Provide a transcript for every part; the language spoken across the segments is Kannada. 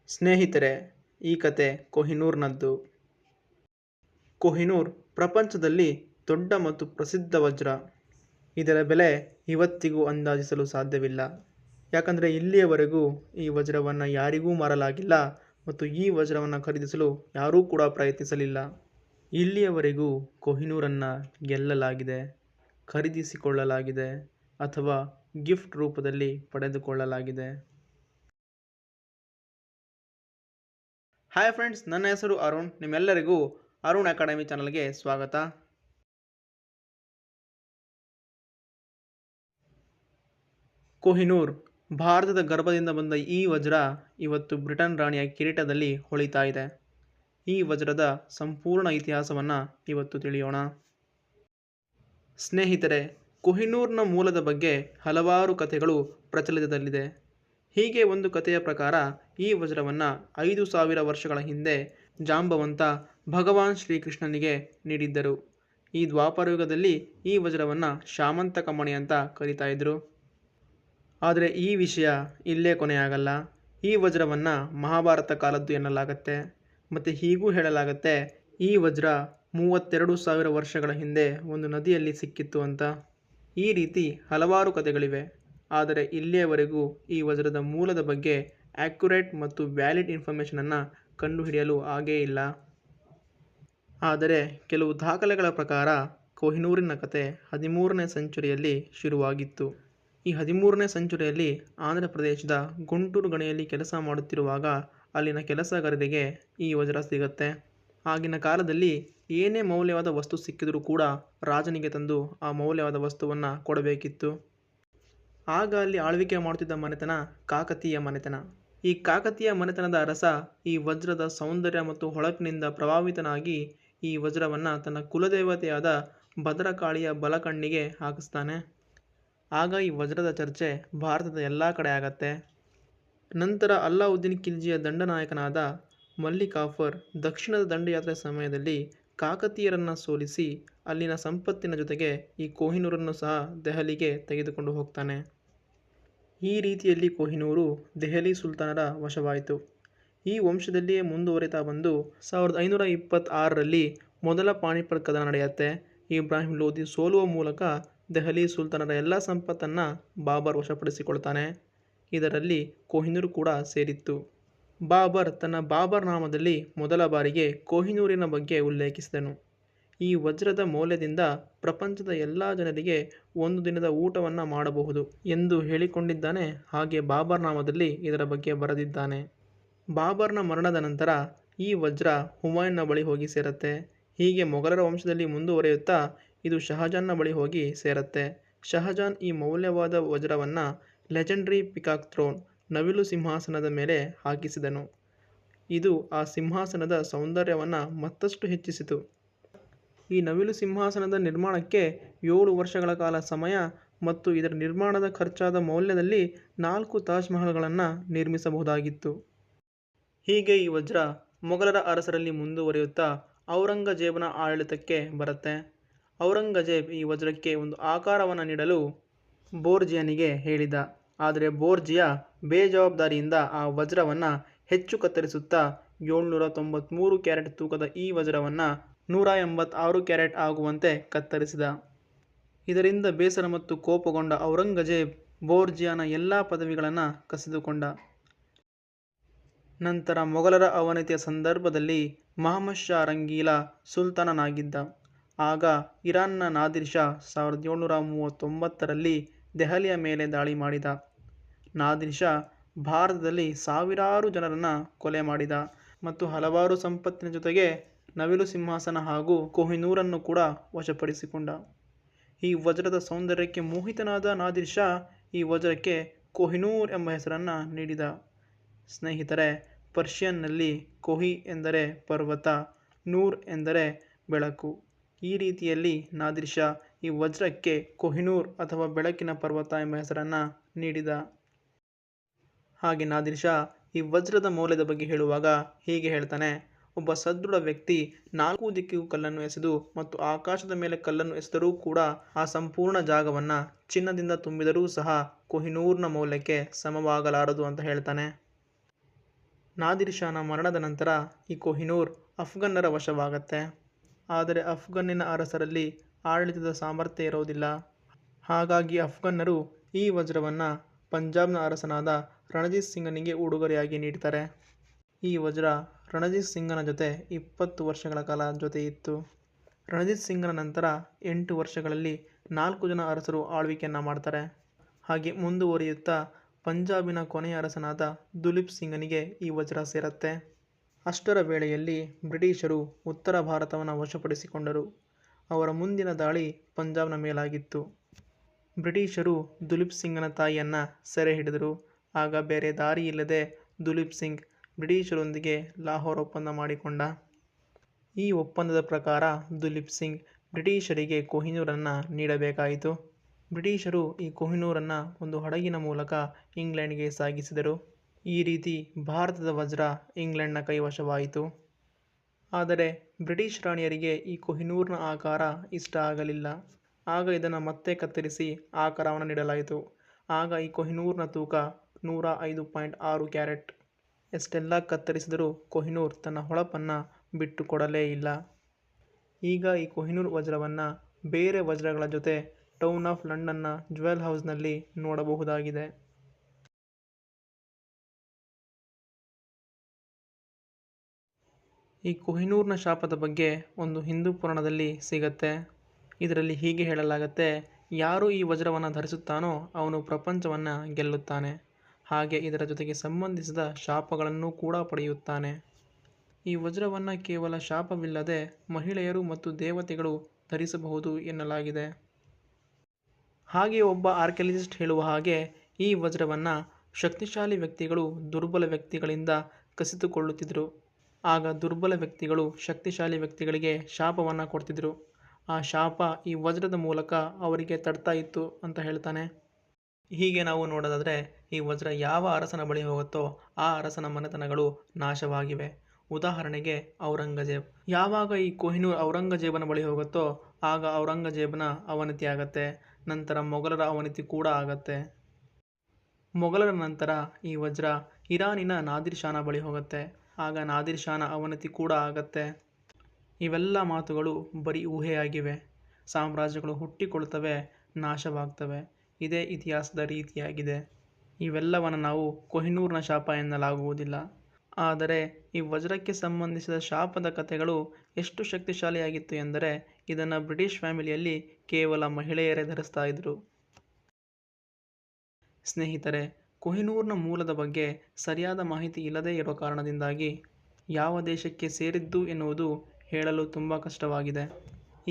ಸ್ನೇಹಿತರೆ, ಈ ಕತೆ ಕೊಹಿನೂರ್ನದ್ದು. ಕೊಹಿನೂರ್ ಪ್ರಪಂಚದಲ್ಲಿ ದೊಡ್ಡ ಮತ್ತು ಪ್ರಸಿದ್ಧ ವಜ್ರ. ಇದರ ಬೆಲೆ ಇವತ್ತಿಗೂ ಅಂದಾಜಿಸಲು ಸಾಧ್ಯವಿಲ್ಲ. ಯಾಕಂದರೆ ಇಲ್ಲಿಯವರೆಗೂ ಈ ವಜ್ರವನ್ನು ಯಾರಿಗೂ ಮಾರಲಾಗಿಲ್ಲ ಮತ್ತು ಈ ವಜ್ರವನ್ನು ಖರೀದಿಸಲು ಯಾರೂ ಕೂಡ ಪ್ರಯತ್ನಿಸಲಿಲ್ಲ. ಇಲ್ಲಿಯವರೆಗೂ ಕೊಹಿನೂರನ್ನು ಗೆಲ್ಲಲಾಗಿದೆ, ಖರೀದಿಸಿಕೊಳ್ಳಲಾಗಿದೆ ಅಥವಾ ಗಿಫ್ಟ್ ರೂಪದಲ್ಲಿ ಪಡೆದುಕೊಳ್ಳಲಾಗಿದೆ. ಹಾಯ್ ಫ್ರೆಂಡ್ಸ್, ನನ್ನ ಹೆಸರು ಅರುಣ್. ನಿಮ್ಮೆಲ್ಲರಿಗೂ ಅರುಣ್ ಅಕಾಡೆಮಿ ಚಾನಲ್ಗೆ ಸ್ವಾಗತ. ಕೊಹಿನೂರ್ ಭಾರತದ ಗರ್ಭದಿಂದ ಬಂದ ಈ ವಜ್ರ ಇವತ್ತು ಬ್ರಿಟನ್ ರಾಣಿಯ ಕಿರೀಟದಲ್ಲಿ ಹೊಳಿತಾ ಇದೆ. ಈ ವಜ್ರದ ಸಂಪೂರ್ಣ ಇತಿಹಾಸವನ್ನು ಇವತ್ತು ತಿಳಿಯೋಣ. ಸ್ನೇಹಿತರೆ, ಕೊಹಿನೂರ್ನ ಮೂಲದ ಬಗ್ಗೆ ಹಲವಾರು ಕಥೆಗಳು ಪ್ರಚಲಿತದಲ್ಲಿದೆ. ಹೀಗೆ ಒಂದು ಕಥೆಯ ಪ್ರಕಾರ ಈ ವಜ್ರವನ್ನು 5000 ವರ್ಷಗಳ ಹಿಂದೆ ಜಾಂಬವಂತ ಭಗವಾನ್ ಶ್ರೀಕೃಷ್ಣನಿಗೆ ನೀಡಿದ್ದರು. ಈ ದ್ವಾಪರಯುಗದಲ್ಲಿ ಈ ವಜ್ರವನ್ನು ಶಾಮಂತಕ ಮಣಿ ಅಂತ ಕರೀತಾ ಇದ್ರು. ಆದರೆ ಈ ವಿಷಯ ಇಲ್ಲೇ ಕೊನೆಯಾಗಲ್ಲ. ಈ ವಜ್ರವನ್ನು ಮಹಾಭಾರತ ಕಾಲದ್ದು ಎನ್ನಲಾಗತ್ತೆ. ಮತ್ತು ಹೀಗೂ ಹೇಳಲಾಗತ್ತೆ, ಈ ವಜ್ರ 32,000 ವರ್ಷಗಳ ಹಿಂದೆ ಒಂದು ನದಿಯಲ್ಲಿ ಸಿಕ್ಕಿತ್ತು ಅಂತ. ಈ ರೀತಿ ಹಲವಾರು ಕಥೆಗಳಿವೆ. ಆದರೆ ಇಲ್ಲಿಯವರೆಗೂ ಈ ವಜ್ರದ ಮೂಲದ ಬಗ್ಗೆ ಆ್ಯಕ್ಯುರೇಟ್ ಮತ್ತು ವ್ಯಾಲಿಡ್ ಇನ್ಫಾರ್ಮೇಷನನ್ನು ಕಂಡುಹಿಡಿಯಲು ಆಗೇ ಇಲ್ಲ. ಆದರೆ ಕೆಲವು ದಾಖಲೆಗಳ ಪ್ರಕಾರ ಕೊಹಿನೂರಿನ ಕತೆ 13ನೇ ಸೆಂಚುರಿಯಲ್ಲಿ ಶುರುವಾಗಿತ್ತು. ಈ 13ನೇ ಸೆಂಚುರಿಯಲ್ಲಿ ಆಂಧ್ರ ಪ್ರದೇಶದ ಗುಂಟೂರು ಗಣಿಯಲ್ಲಿ ಕೆಲಸ ಮಾಡುತ್ತಿರುವಾಗ ಅಲ್ಲಿನ ಕೆಲಸಗಾರರಿಗೆ ಈ ವಜ್ರ ಸಿಗತ್ತೆ. ಆಗಿನ ಕಾಲದಲ್ಲಿ ಏನೇ ಮೌಲ್ಯವಾದ ವಸ್ತು ಸಿಕ್ಕಿದರೂ ಕೂಡ ರಾಜನಿಗೆ ತಂದು ಆ ಮೌಲ್ಯವಾದ ವಸ್ತುವನ್ನು ಕೊಡಬೇಕಿತ್ತು. ಆಗ ಅಲ್ಲಿ ಆಳ್ವಿಕೆ ಮಾಡುತ್ತಿದ್ದ ಮನೆತನ ಕಾಕತೀಯ ಮನೆತನ. ಈ ಕಾಕತೀಯ ಮನೆತನದ ಅರಸ ಈ ವಜ್ರದ ಸೌಂದರ್ಯ ಮತ್ತು ಹೊಳಪಿನಿಂದ ಪ್ರಭಾವಿತನಾಗಿ ಈ ವಜ್ರವನ್ನು ತನ್ನ ಕುಲದೇವತೆಯಾದ ಭದ್ರಕಾಳಿಯ ಬಲಕಣ್ಣಿಗೆ ಹಾಕಿಸ್ತಾನೆ. ಆಗ ಈ ವಜ್ರದ ಚರ್ಚೆ ಭಾರತದ ಎಲ್ಲ ಕಡೆ ಆಗತ್ತೆ. ನಂತರ ಅಲ್ಲಾವುದ್ದೀನ್ ಖಿಲ್ಜಿಯ ದಂಡನಾಯಕನಾದ ಮಲ್ಲಿಕಾಫರ್ ದಕ್ಷಿಣದ ದಂಡಯಾತ್ರೆ ಸಮಯದಲ್ಲಿ ಕಾಕತೀಯರನ್ನು ಸೋಲಿಸಿ ಅಲ್ಲಿನ ಸಂಪತ್ತಿನ ಜೊತೆಗೆ ಈ ಕೊಹಿನೂರನ್ನು ಸಹ ದೆಹಲಿಗೆ ತೆಗೆದುಕೊಂಡು ಹೋಗ್ತಾನೆ. ಈ ರೀತಿಯಲ್ಲಿ ಕೊಹಿನೂರು ದೆಹಲಿ ಸುಲ್ತಾನರ ವಶವಾಯಿತು. ಈ ವಂಶದಲ್ಲಿಯೇ ಮುಂದುವರಿತಾ ಬಂದು 1526ರಲ್ಲಿ ಮೊದಲ ಪಾಣಿಪತ್ ಕದನ ನಡೆಯುತ್ತೆ. ಇಬ್ರಾಹಿಂ ಲೋಧಿ ಸೋಲುವ ಮೂಲಕ ದೆಹಲಿ ಸುಲ್ತಾನರ ಎಲ್ಲ ಸಂಪತ್ತನ್ನು ಬಾಬರ್ ವಶಪಡಿಸಿಕೊಳ್ತಾನೆ. ಇದರಲ್ಲಿ ಕೊಹಿನೂರ್ ಕೂಡ ಸೇರಿತ್ತು. ಬಾಬರ್ ತನ್ನ ಬಾಬರ್ ನಾಮದಲ್ಲಿ ಮೊದಲ ಬಾರಿಗೆ ಕೊಹಿನೂರಿನ ಬಗ್ಗೆ ಉಲ್ಲೇಖಿಸಿದನು. ಈ ವಜ್ರದ ಮೌಲ್ಯದಿಂದ ಪ್ರಪಂಚದ ಎಲ್ಲ ಜನರಿಗೆ ಒಂದು ದಿನದ ಊಟವನ್ನು ಮಾಡಬಹುದು ಎಂದು ಹೇಳಿಕೊಂಡಿದ್ದಾನೆ. ಹಾಗೆ ಬಾಬರ್ ನಾಮದಲ್ಲಿ ಇದರ ಬಗ್ಗೆ ಬರೆದಿದ್ದಾನೆ. ಬಾಬರ್ನ ಮರಣದ ನಂತರ ಈ ವಜ್ರ ಹುಮಾಯೂನ್ನ ಬಳಿ ಹೋಗಿ ಸೇರುತ್ತೆ. ಹೀಗೆ ಮೊಘಲರ ವಂಶದಲ್ಲಿ ಮುಂದುವರಿಯುತ್ತಾ ಇದು ಶಹಜಾನ್ನ ಬಳಿ ಹೋಗಿ ಸೇರುತ್ತೆ. ಶಹಜಾನ್ ಈ ಮೌಲ್ಯವಾದ ವಜ್ರವನ್ನು ಲೆಜೆಂಡರಿ ಪಿಕಾಕ್ ಥ್ರೋನ್ ನವಿಲು ಸಿಂಹಾಸನದ ಮೇಲೆ ಹಾಕಿಸಿದನು. ಇದು ಆ ಸಿಂಹಾಸನದ ಸೌಂದರ್ಯವನ್ನು ಮತ್ತಷ್ಟು ಹೆಚ್ಚಿಸಿತು. ಈ ನವಿಲು ಸಿಂಹಾಸನದ ನಿರ್ಮಾಣಕ್ಕೆ 7 ವರ್ಷಗಳ ಕಾಲ ಸಮಯ ಮತ್ತು ಇದರ ನಿರ್ಮಾಣದ ಖರ್ಚಾದ ಮೌಲ್ಯದಲ್ಲಿ 4 ತಾಜ್ ಮಹಲ್ಗಳನ್ನು ನಿರ್ಮಿಸಬಹುದಾಗಿತ್ತು. ಹೀಗೆ ಈ ವಜ್ರ ಮೊಘಲರ ಅರಸರಲ್ಲಿ ಮುಂದುವರಿಯುತ್ತಾ ಔರಂಗಜೇಬನ ಆಡಳಿತಕ್ಕೆ ಬರುತ್ತೆ. ಔರಂಗಜೇಬ್ ಈ ವಜ್ರಕ್ಕೆ ಒಂದು ಆಕಾರವನ್ನು ನೀಡಲು ಬೋರ್ಜಿಯನಿಗೆ ಹೇಳಿದ. ಆದರೆ ಬೋರ್ಜಿಯ ಬೇಜವಾಬ್ದಾರಿಯಿಂದ ಆ ವಜ್ರವನ್ನು ಹೆಚ್ಚು ಕತ್ತರಿಸುತ್ತಾ 793 ಕ್ಯಾರೆಟ್ ತೂಕದ ಈ ವಜ್ರವನ್ನು 186 ಕ್ಯಾರೆಟ್ ಆಗುವಂತೆ ಕತ್ತರಿಸಿದ. ಇದರಿಂದ ಬೇಸರ ಮತ್ತು ಕೋಪಗೊಂಡ ಔರಂಗಜೇಬ್ ಬೋರ್ಜಿಯಾನ ಎಲ್ಲ ಪದವಿಗಳನ್ನು ಕಸಿದುಕೊಂಡ. ನಂತರ ಮೊಘಲರ ಅವನತಿಯ ಸಂದರ್ಭದಲ್ಲಿ ಮಹಮ್ಮದ್ ಶಾ ರಂಗೀಲಾ ಸುಲ್ತಾನನಾಗಿದ್ದ. ಆಗ ಇರಾನ್ನ ನಾದಿರ್ ಶಾ 1739ರಲ್ಲಿ ದೆಹಲಿಯ ಮೇಲೆ ದಾಳಿ ಮಾಡಿದ. ನಾದಿರ್ ಶಾ ಭಾರತದಲ್ಲಿ ಸಾವಿರಾರು ಜನರನ್ನು ಕೊಲೆ ಮಾಡಿದ ಮತ್ತು ಹಲವಾರು ಸಂಪತ್ತಿನ ಜೊತೆಗೆ ನವಿಲು ಸಿಂಹಾಸನ ಹಾಗೂ ಕೊಹಿನೂರನ್ನು ಕೂಡ ವಶಪಡಿಸಿಕೊಂಡ. ಈ ವಜ್ರದ ಸೌಂದರ್ಯಕ್ಕೆ ಮೋಹಿತನಾದ ನಾದಿರ್ ಶಾ ಈ ವಜ್ರಕ್ಕೆ ಕೊಹಿನೂರ್ ಎಂಬ ಹೆಸರನ್ನು ನೀಡಿದ. ಸ್ನೇಹಿತರೆ, ಪರ್ಷಿಯನ್ನಲ್ಲಿ ಕೊಹಿ ಎಂದರೆ ಪರ್ವತ, ನೂರ್ ಎಂದರೆ ಬೆಳಕು. ಈ ರೀತಿಯಲ್ಲಿ ನಾದಿರ್ ಶಾ ಈ ವಜ್ರಕ್ಕೆ ಕೊಹಿನೂರ್ ಅಥವಾ ಬೆಳಕಿನ ಪರ್ವತ ಎಂಬ ಹೆಸರನ್ನು ನೀಡಿದ. ಹಾಗೆ ನಾದಿರ್ ಶಾ ಈ ವಜ್ರದ ಮೌಲ್ಯದ ಬಗ್ಗೆ ಹೇಳುವಾಗ ಹೀಗೆ ಹೇಳ್ತಾನೆ: ಒಬ್ಬ ಸದೃಢ ವ್ಯಕ್ತಿ 4 ದಿಕ್ಕಿಗೂ ಕಲ್ಲನ್ನು ಎಸೆದು ಮತ್ತು ಆಕಾಶದ ಮೇಲೆ ಕಲ್ಲನ್ನು ಎಸೆದರೂ ಕೂಡ ಆ ಸಂಪೂರ್ಣ ಜಾಗವನ್ನು ಚಿನ್ನದಿಂದ ತುಂಬಿದರೂ ಸಹ ಕೊಹಿನೂರ್ನ ಮೌಲ್ಯಕ್ಕೆ ಸಮವಾಗಲಾರದು ಅಂತ ಹೇಳ್ತಾನೆ. ನಾದಿರ್ ಶಾನ ಮರಣದ ನಂತರ ಈ ಕೊಹಿನೂರ್ ಅಫ್ಘನ್ನರ ವಶವಾಗತ್ತೆ. ಆದರೆ ಅಫ್ಘನ್ನಿನ ಅರಸರಲ್ಲಿ ಆಡಳಿತದ ಸಾಮರ್ಥ್ಯ ಇರೋದಿಲ್ಲ. ಹಾಗಾಗಿ ಅಫ್ಘನ್ನರು ಈ ವಜ್ರವನ್ನು ಪಂಜಾಬ್ನ ಅರಸನಾದ ರಣಜಿತ್ ಸಿಂಗನಿಗೆ ಉಡುಗೊರೆಯಾಗಿ ನೀಡ್ತಾರೆ. ಈ ವಜ್ರ ರಣಜಿತ್ ಸಿಂಗನ ಜೊತೆ 20 ವರ್ಷಗಳ ಕಾಲ ಜೊತೆ ಇತ್ತು. ರಣಜಿತ್ ಸಿಂಗನ ನಂತರ 8 ವರ್ಷಗಳಲ್ಲಿ 4 ಜನ ಅರಸರು ಆಳ್ವಿಕೆಯನ್ನು ಮಾಡ್ತಾರೆ. ಹಾಗೆ ಮುಂದುವರಿಯುತ್ತಾ ಪಂಜಾಬಿನ ಕೊನೆಯ ಅರಸನಾದ ದುಲೀಪ್ ಸಿಂಗನಿಗೆ ಈ ವಜ್ರ ಸೇರತ್ತೆ. ಅಷ್ಟರ ವೇಳೆಯಲ್ಲಿ ಬ್ರಿಟಿಷರು ಉತ್ತರ ಭಾರತವನ್ನು ವಶಪಡಿಸಿಕೊಂಡರು. ಅವರ ಮುಂದಿನ ದಾಳಿ ಪಂಜಾಬ್ನ ಮೇಲಾಗಿತ್ತು. ಬ್ರಿಟಿಷರು ದುಲೀಪ್ ಸಿಂಗನ ತಾಯಿಯನ್ನು ಸೆರೆ ಹಿಡಿದರು. ಆಗ ಬೇರೆ ದಾರಿ ಇಲ್ಲದೆ ದುಲೀಪ್ ಸಿಂಗ್ ಬ್ರಿಟಿಷರೊಂದಿಗೆ ಲಾಹೋರ್ ಒಪ್ಪಂದ ಮಾಡಿಕೊಂಡ. ಈ ಒಪ್ಪಂದದ ಪ್ರಕಾರ ದುಲೀಪ್ ಸಿಂಗ್ ಬ್ರಿಟಿಷರಿಗೆ ಕೊಹಿನೂರನ್ನು ನೀಡಬೇಕಾಯಿತು. ಬ್ರಿಟಿಷರು ಈ ಕೊಹಿನೂರನ್ನು ಒಂದು ಹಡಗಿನ ಮೂಲಕ ಇಂಗ್ಲೆಂಡ್ಗೆ ಸಾಗಿಸಿದರು. ಈ ರೀತಿ ಭಾರತದ ವಜ್ರ ಇಂಗ್ಲೆಂಡ್ನ ಕೈವಶವಾಯಿತು. ಆದರೆ ಬ್ರಿಟಿಷ್ ರಾಣಿಯರಿಗೆ ಈ ಕೊಹಿನೂರ್ನ ಆಕಾರ ಇಷ್ಟ ಆಗಲಿಲ್ಲ. ಆಗ ಇದನ್ನು ಮತ್ತೆ ಕತ್ತರಿಸಿ ಆಕಾರವನ್ನು ನೀಡಲಾಯಿತು. ಆಗ ಈ ಕೊಹಿನೂರ್ನ ತೂಕ 105.6 ಕ್ಯಾರೆಟ್. ಎಷ್ಟೆಲ್ಲ ಕತ್ತರಿಸಿದರೂ ಕೊಹಿನೂರ್ ತನ್ನ ಹೊಳಪನ್ನು ಬಿಟ್ಟು ಕೊಡಲೇ ಇಲ್ಲ. ಈಗ ಈ ಕೊಹಿನೂರ್ ವಜ್ರವನ್ನು ಬೇರೆ ವಜ್ರಗಳ ಜೊತೆ ಟೌನ್ ಆಫ್ ಲಂಡನ್ನ ಜ್ಯುವೆಲ್ ಹೌಸ್ನಲ್ಲಿ ನೋಡಬಹುದಾಗಿದೆ. ಈ ಕೊಹಿನೂರ್ನ ಶಾಪದ ಬಗ್ಗೆ ಒಂದು ಹಿಂದೂ ಪುರಾಣದಲ್ಲಿ ಸಿಗತ್ತೆ. ಇದರಲ್ಲಿ ಹೀಗೆ ಹೇಳಲಾಗತ್ತೆ, ಯಾರು ಈ ವಜ್ರವನ್ನು ಧರಿಸುತ್ತಾನೋ ಅವನು ಪ್ರಪಂಚವನ್ನು ಗೆಲ್ಲುತ್ತಾನೆ. ಹಾಗೆ ಇದರ ಜೊತೆಗೆ ಸಂಬಂಧಿಸಿದ ಶಾಪಗಳನ್ನು ಕೂಡ ಪಡೆಯುತ್ತಾನೆ. ಈ ವಜ್ರವನ್ನು ಕೇವಲ ಶಾಪವಿಲ್ಲದೆ ಮಹಿಳೆಯರು ಮತ್ತು ದೇವತೆಗಳು ಧರಿಸಬಹುದು ಎನ್ನಲಾಗಿದೆ. ಹಾಗೆ ಒಬ್ಬ ಆರ್ಕಿಯಾಲಜಿಸ್ಟ್ ಹೇಳುವ ಹಾಗೆ ಈ ವಜ್ರವನ್ನು ಶಕ್ತಿಶಾಲಿ ವ್ಯಕ್ತಿಗಳು ದುರ್ಬಲ ವ್ಯಕ್ತಿಗಳಿಂದ ಕಸಿದುಕೊಳ್ಳುತ್ತಿದ್ದರು. ಆಗ ದುರ್ಬಲ ವ್ಯಕ್ತಿಗಳು ಶಕ್ತಿಶಾಲಿ ವ್ಯಕ್ತಿಗಳಿಗೆ ಶಾಪವನ್ನು ಕೊಡ್ತಿದ್ರು. ಆ ಶಾಪ ಈ ವಜ್ರದ ಮೂಲಕ ಅವರಿಗೆ ತಡ್ತಾ ಇತ್ತು ಅಂತ ಹೇಳ್ತಾನೆ. ಹೀಗೆ ನಾವು ನೋಡೋದಾದರೆ ಈ ವಜ್ರ ಯಾವ ಅರಸನ ಬಳಿ ಹೋಗುತ್ತೋ ಆ ಅರಸನ ಮನೆತನಗಳು ನಾಶವಾಗಿವೆ. ಉದಾಹರಣೆಗೆ ಔರಂಗಜೇಬ್. ಯಾವಾಗ ಈ ಕೊಹಿನೂರ್ ಔರಂಗಜೇಬನ ಬಳಿ ಹೋಗುತ್ತೋ ಆಗ ಔರಂಗಜೇಬನ ಅವನತಿ ಆಗತ್ತೆ. ನಂತರ ಮೊಘಲರ ಅವನತಿ ಕೂಡ ಆಗತ್ತೆ. ಮೊಘಲರ ನಂತರ ಈ ವಜ್ರ ಇರಾನಿನ ನಾದಿರ್ ಶಾನ ಬಳಿ ಹೋಗುತ್ತೆ. ಆಗ ನಾದಿರ್ ಶಾನ ಅವನತಿ ಕೂಡ ಆಗತ್ತೆ. ಇವೆಲ್ಲ ಮಾತುಗಳು ಬರೀ ಊಹೆಯಾಗಿವೆ. ಸಾಮ್ರಾಜ್ಯಗಳು ಹುಟ್ಟಿಕೊಳ್ತವೆ, ನಾಶವಾಗ್ತವೆ. ಇದೇ ಇತಿಹಾಸದ ರೀತಿಯಾಗಿದೆ. ಇವೆಲ್ಲವನ್ನು ನಾವು ಕೊಹಿನೂರ್ನ ಶಾಪ ಎನ್ನಲಾಗುವುದಿಲ್ಲ. ಆದರೆ ಈ ವಜ್ರಕ್ಕೆ ಸಂಬಂಧಿಸಿದ ಶಾಪದ ಕಥೆಗಳು ಎಷ್ಟು ಶಕ್ತಿಶಾಲಿಯಾಗಿತ್ತು ಎಂದರೆ ಇದನ್ನು ಬ್ರಿಟಿಷ್ ಫ್ಯಾಮಿಲಿಯಲ್ಲಿ ಕೇವಲ ಮಹಿಳೆಯರೇ ಧರಿಸ್ತಾ ಇದ್ರು. ಸ್ನೇಹಿತರೆ, ಕೊಹಿನೂರ್ನ ಮೂಲದ ಬಗ್ಗೆ ಸರಿಯಾದ ಮಾಹಿತಿ ಇಲ್ಲದೇ ಇರೋ ಕಾರಣದಿಂದಾಗಿ ಯಾವ ದೇಶಕ್ಕೆ ಸೇರಿದ್ದು ಎನ್ನುವುದು ಹೇಳಲು ತುಂಬ ಕಷ್ಟವಾಗಿದೆ.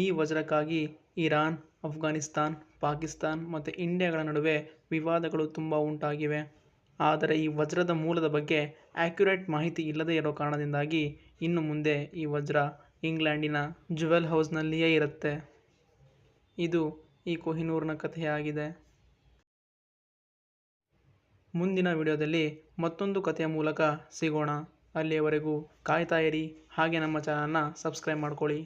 ಈ ವಜ್ರಕ್ಕಾಗಿ ಇರಾನ್, ಅಫ್ಘಾನಿಸ್ತಾನ್, ಪಾಕಿಸ್ತಾನ್ ಮತ್ತು ಇಂಡಿಯಾಗಳ ನಡುವೆ ವಿವಾದಗಳು ತುಂಬ ಉಂಟಾಗಿವೆ. ಆದರೆ ಈ ವಜ್ರದ ಮೂಲದ ಬಗ್ಗೆ ಆ್ಯಕ್ಯುರೇಟ್ ಮಾಹಿತಿ ಇಲ್ಲದೇ ಇರೋ ಕಾರಣದಿಂದಾಗಿ ಇನ್ನು ಮುಂದೆ ಈ ವಜ್ರ ಇಂಗ್ಲೆಂಡಿನ ಜ್ಯುವೆಲ್ ಹೌಸ್ನಲ್ಲಿಯೇ ಇರುತ್ತೆ. ಇದು ಈ ಕೊಹಿನೂರ್ನ ಕಥೆಯಾಗಿದೆ. ಮುಂದಿನ ವಿಡಿಯೋದಲ್ಲಿ ಮತ್ತೊಂದು ಕಥೆಯ ಮೂಲಕ ಸಿಗೋಣ. ಅಲ್ಲಿಯವರೆಗೂ ಕಾಯ್ತಾ ಇರಿ. ಹಾಗೆ ನಮ್ಮ ಚಾನಲ್ನ ಸಬ್ಸ್ಕ್ರೈಬ್ ಮಾಡ್ಕೊಳ್ಳಿ.